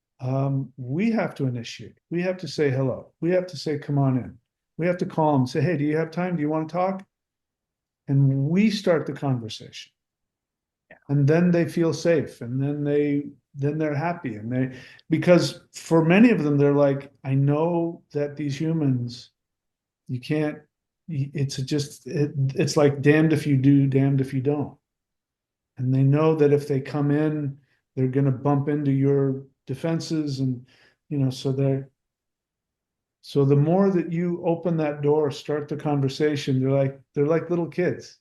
we have to initiate. We have to say hello. We have to say, come on in. We have to call them, say, hey, do you have time? Do you want to talk? And we start the conversation. And then they feel safe, and then they're happy, and because for many of them they're like, I know that these humans, you can't, it's like damned if you do, damned if you don't. And they know that if they come in, they're going to bump into your defenses, and so the more that you open that door, start the conversation, they're like little kids.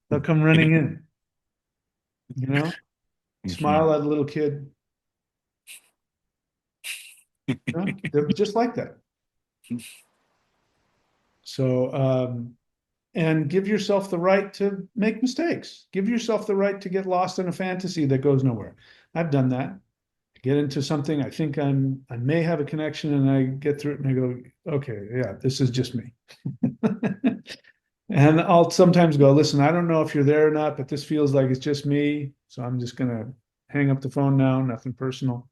They'll come running in, you know Mhm. smile at a little kid. They're just like that. So, and give yourself the right to make mistakes. Give yourself the right to get lost in a fantasy that goes nowhere. I've done that. I get into something, I think I may have a connection, and I get through it and I go, okay, yeah, this is just me. And I'll sometimes go, listen, I don't know if you're there or not, but this feels like it's just me. So I'm just going to hang up the phone now, nothing personal.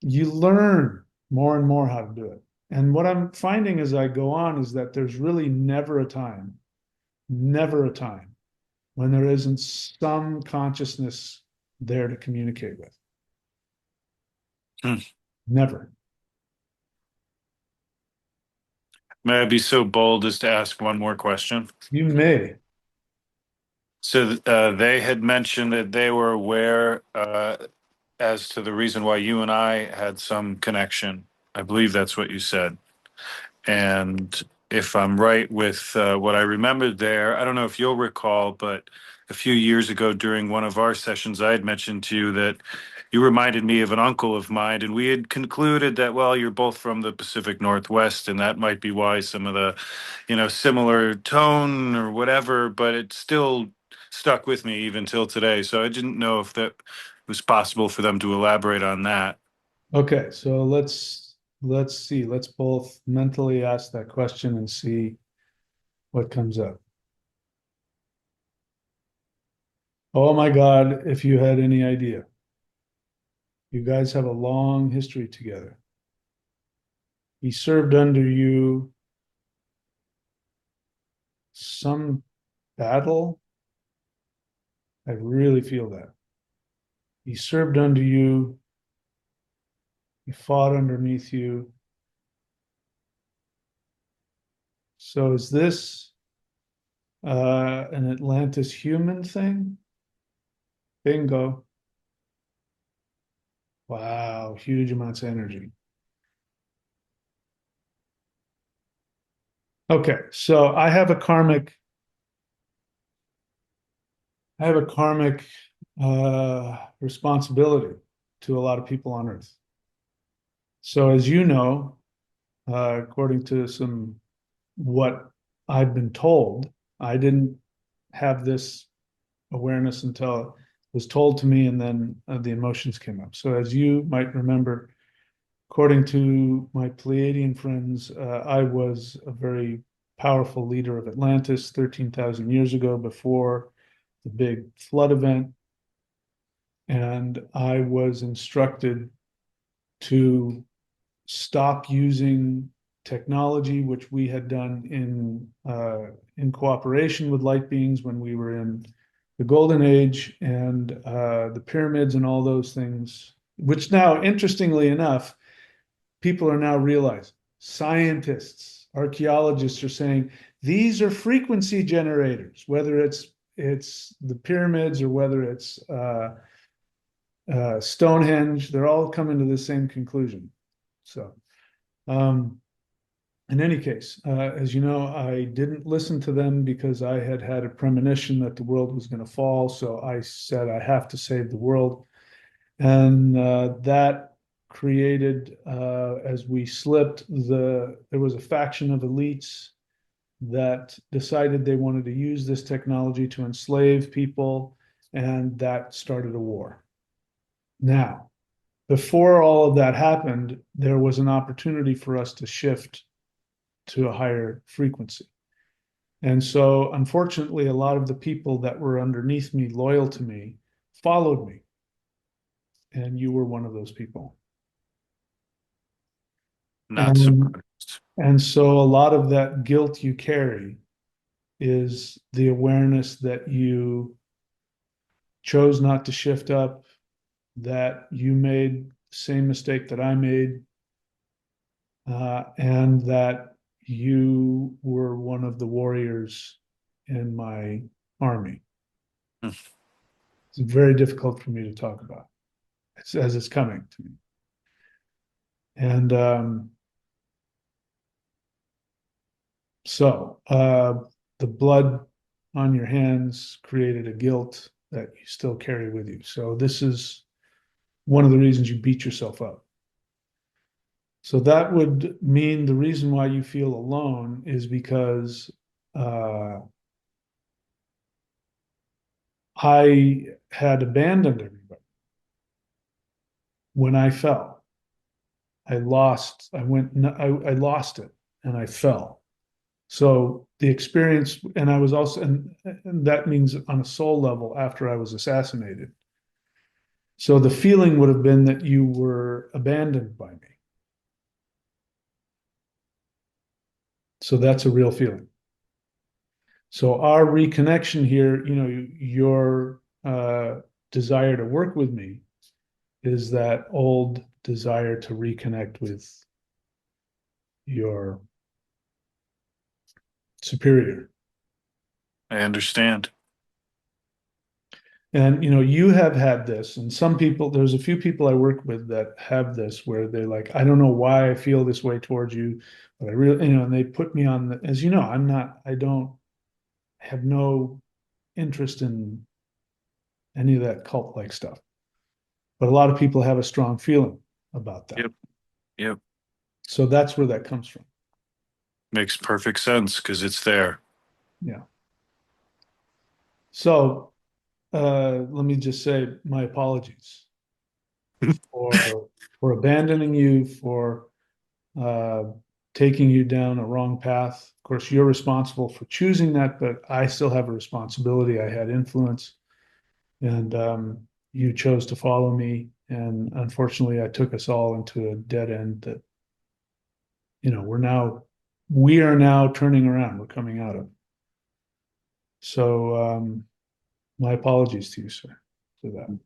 You learn more and more how to do it. And what I'm finding as I go on is that there's really never a time when there isn't some consciousness there to communicate with. Hmm. Never. May I be so bold as to ask one more question? You may. So they had mentioned that they were aware as to the reason why you and I had some connection. I believe that's what you said. And if I'm right with what I remembered there, I don't know if you'll recall, but a few years ago during one of our sessions, I had mentioned to you that you reminded me of an uncle of mine, and we had concluded that, well, you're both from the Pacific Northwest, and that might be why some of the, similar tone or whatever, but it still stuck with me even till today. So I didn't know if that was possible for them to elaborate on that. Okay, so let's see. Let's both mentally ask that question and see what comes up. Oh my God, if you had any idea. You guys have a long history together. He served under you some battle. I really feel that. He served under you. He fought underneath you. So is this an Atlantis human thing? Bingo. Wow, huge amounts of energy. Okay, so I have a karmic responsibility to a lot of people on Earth. So as you know, according to some what I've been told, I didn't have this awareness until it was told to me, and then the emotions came up. So as you might remember, according to my Pleiadian friends, I was a very powerful leader of Atlantis 13,000 years ago before the big flood event. And I was instructed to stop using technology, which we had done in cooperation with light beings when we were in the Golden Age and the pyramids and all those things, which now, interestingly enough, people are now realizing. Scientists, archaeologists are saying these are frequency generators, whether it's the pyramids or whether it's Stonehenge, they're all coming to the same conclusion. So, in any case, as you know, I didn't listen to them because I had had a premonition that the world was going to fall. So I said, I have to save the world. And that created, as we slipped, there was a faction of elites that decided they wanted to use this technology to enslave people, and that started a war. Now, before all of that happened, there was an opportunity for us to shift to a higher frequency. And so, unfortunately, a lot of the people that were underneath me, loyal to me, followed me. And you were one of those people. Not And, surprised. and so, a lot of that guilt you carry is the awareness that you chose not to shift up, that you made the same mistake that I made, and that you were one of the warriors in my army. Hmm. It's very difficult for me to talk about as it's coming to me. And so the blood on your hands created a guilt that you still carry with you. So this is one of the reasons you beat yourself up. So that would mean the reason why you feel alone is because uh, I had abandoned everybody when I fell. I lost it and I fell. So the experience, and I was also, and that means on a soul level after I was assassinated. So the feeling would have been that you were abandoned by me. So that's a real feeling. So our reconnection here, your desire to work with me is that old desire to reconnect with your superior. I understand. And you have had this, and some people, there's a few people I work with that have this where they're like, I don't know why I feel this way towards you, but I really, and they put me on the, as you know, I don't have no interest in any of that cult like stuff. But a lot of people have a strong feeling about that. Yep. Yep. So that's where that comes from. Makes perfect sense because it's there. Yeah. So let me just say my apologies for abandoning you, for uh, taking you down a wrong path. Of course, you're responsible for choosing that, but I still have a responsibility. I had influence, and you chose to follow me, and unfortunately, I took us all into a dead end that we are now turning around. We're coming out of. So my apologies to you, sir, for that.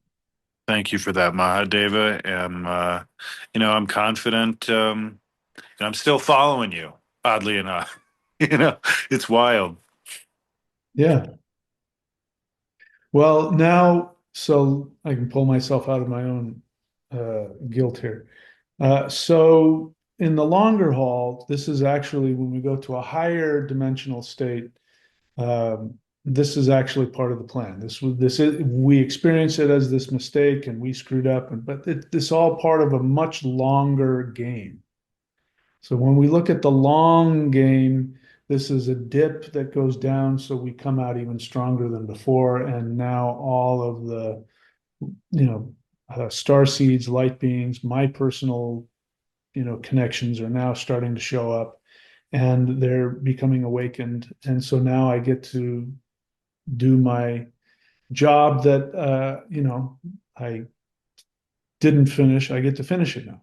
Thank you for that, Mahadeva. I'm confident. And I'm still following you, oddly enough. It's wild. Yeah. Well, now, so I can pull myself out of my own guilt here. So in the longer haul, this is actually when we go to a higher dimensional state. This is actually part of the plan. This is we experience it as this mistake and we screwed up, but this all part of a much longer game. So when we look at the long game, this is a dip that goes down, so we come out even stronger than before, and now all of the you know star seeds, light beings, my personal connections are now starting to show up, and they're becoming awakened, and so now I get to do my job that I didn't finish. I get to finish it now.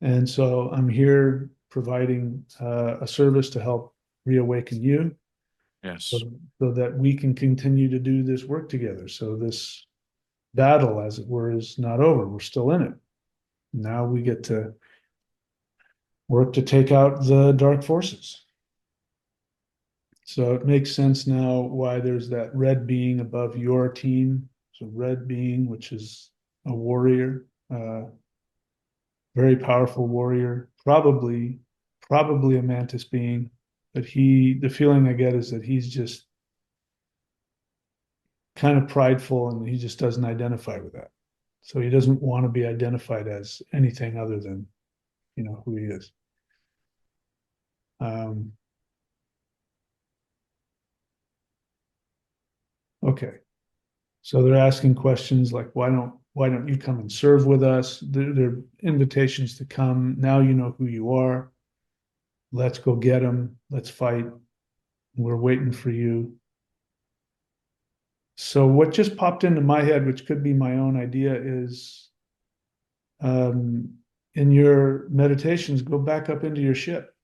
And so I'm here providing a service to help reawaken you Yes. so that we can continue to do this work together. So this battle, as it were, is not over. We're still in it. Now we get to work to take out the dark forces. So it makes sense now why there's that red being above your team. So red being, which is a warrior, very powerful warrior, probably a mantis being, but the feeling I get is that he's just kind of prideful and he just doesn't identify with that. So he doesn't want to be identified as anything other than, who he is. Um, okay. So they're asking questions like, why don't you come and serve with us? They're invitations to come. Now you know who you are. Let's go get them. Let's fight. We're waiting for you. So what just popped into my head, which could be my own idea, is um, in your meditations, go back up into your ship.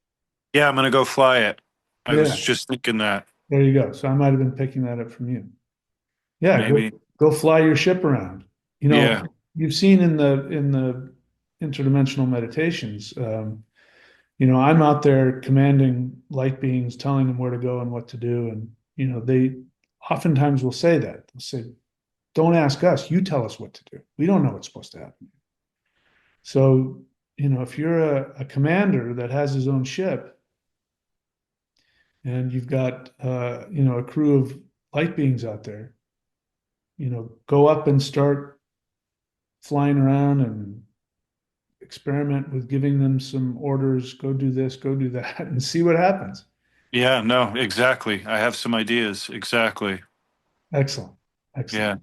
Yeah, I'm gonna go fly it. I was Yeah, just thinking that there you go. So I might have been picking that up from you. Yeah, maybe. go fly your ship around. You know, Yeah. you've seen in the interdimensional meditations. I'm out there commanding light beings, telling them where to go and what to do, and they oftentimes will say that. They'll say, "Don't ask us. You tell us what to do. We don't know what's supposed to happen." So, if you're a commander that has his own ship and you've got, a crew of light beings out there, go up and start flying around and experiment with giving them some orders. Go do this, go do that, and see what happens. Yeah, no, exactly. I have some ideas. Exactly. Excellent. Excellent. Yeah.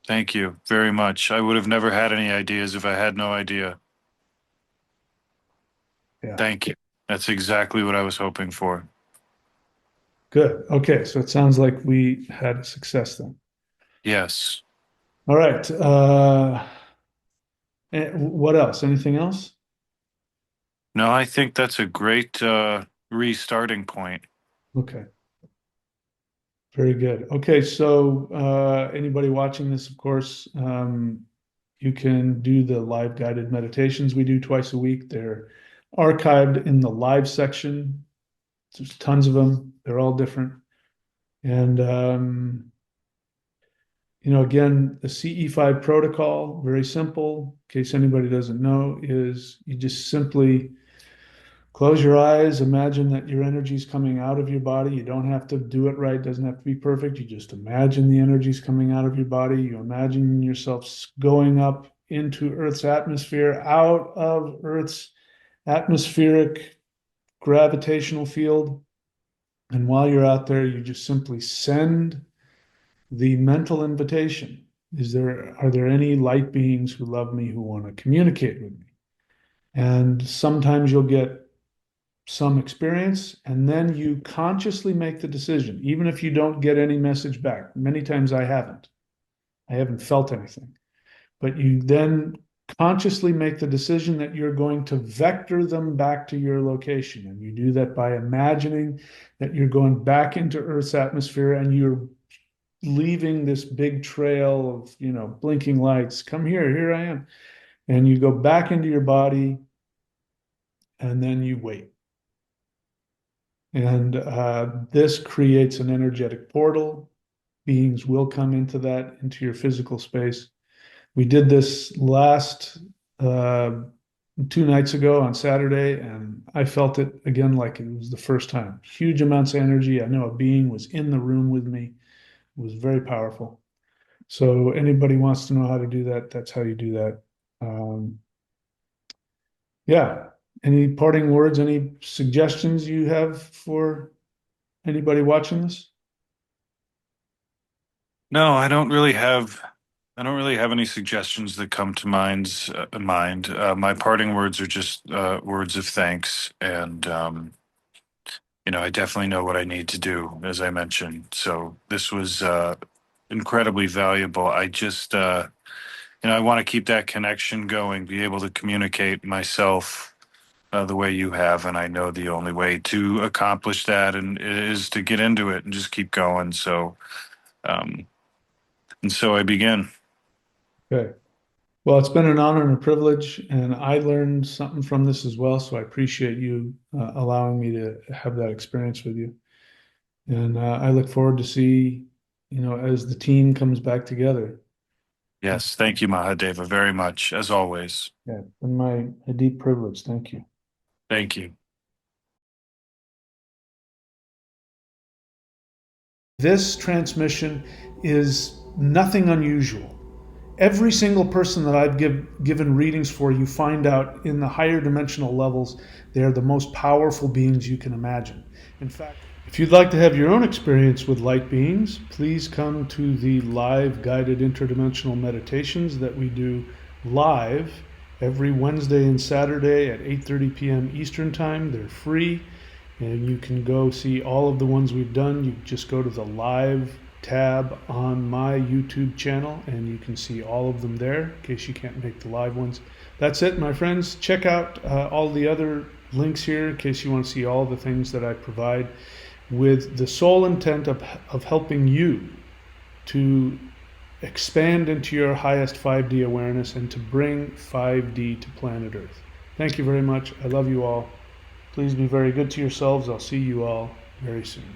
Thank you very much. I would have never had any ideas if I had no idea. Yeah. Thank you. That's exactly what I was hoping for. Good. Okay. So it sounds like we had a success then. Yes. All right. What else? Anything else? No, I think that's a great restarting point. Okay. Very good. Okay, so anybody watching this, of course, you can do the live guided meditations we do twice a week. They're archived in the live section. There's tons of them. They're all different. And again, the CE5 protocol, very simple, in case anybody doesn't know, is you just simply close your eyes, imagine that your energy is coming out of your body. You don't have to do it right, it doesn't have to be perfect. You just imagine the energy is coming out of your body. You imagine yourself going up into Earth's atmosphere, out of Earth's atmospheric gravitational field. And while you're out there, you just simply send the mental invitation. Are there any light beings who love me who want to communicate with me? And sometimes you'll get some experience, and then you consciously make the decision, even if you don't get any message back. Many times I haven't felt anything, but you then consciously make the decision that you're going to vector them back to your location. And you do that by imagining that you're going back into Earth's atmosphere and you're leaving this big trail of, blinking lights. Come here, here I am. And you go back into your body and then you wait. And this creates an energetic portal. Beings will come into that, into your physical space. We did this last uh, 2 nights ago on Saturday, and I felt it again like it was the first time. Huge amounts of energy. I know a being was in the room with me. It was very powerful. So anybody wants to know how to do that, that's how you do that. Um, yeah. Any parting words, any suggestions you have for anybody watching this? No, I don't really have any suggestions that come to mind. My parting words are just words of thanks, and I definitely know what I need to do, as I mentioned. So this was incredibly valuable. I want to keep that connection going, be able to communicate myself the way you have, and I know the only way to accomplish that and is to get into it and just keep going. Um, so I begin. Okay. Well, it's been an honor and a privilege, and I learned something from this as well. So I appreciate you allowing me to have that experience with you. And I look forward to see, as the team comes back together. Yes, thank you, Mahadeva, very much, as always. Yeah, it's been a deep privilege. Thank you. Thank you. This transmission is nothing unusual. Every single person that I've given readings for, you find out in the higher dimensional levels, they are the most powerful beings you can imagine. In fact, if you'd like to have your own experience with light beings, please come to the live guided interdimensional meditations that we do live every Wednesday and Saturday at 8:30 p.m. Eastern Time. They're free, and you can go see all of the ones we've done. You just go to the live tab on my YouTube channel and you can see all of them there in case you can't make the live ones. That's it, my friends. Check out all the other links here in case you want to see all the things that I provide with the sole intent of helping you to expand into your highest 5D awareness and to bring 5D to planet Earth. Thank you very much. I love you all. Please be very good to yourselves. I'll see you all very soon.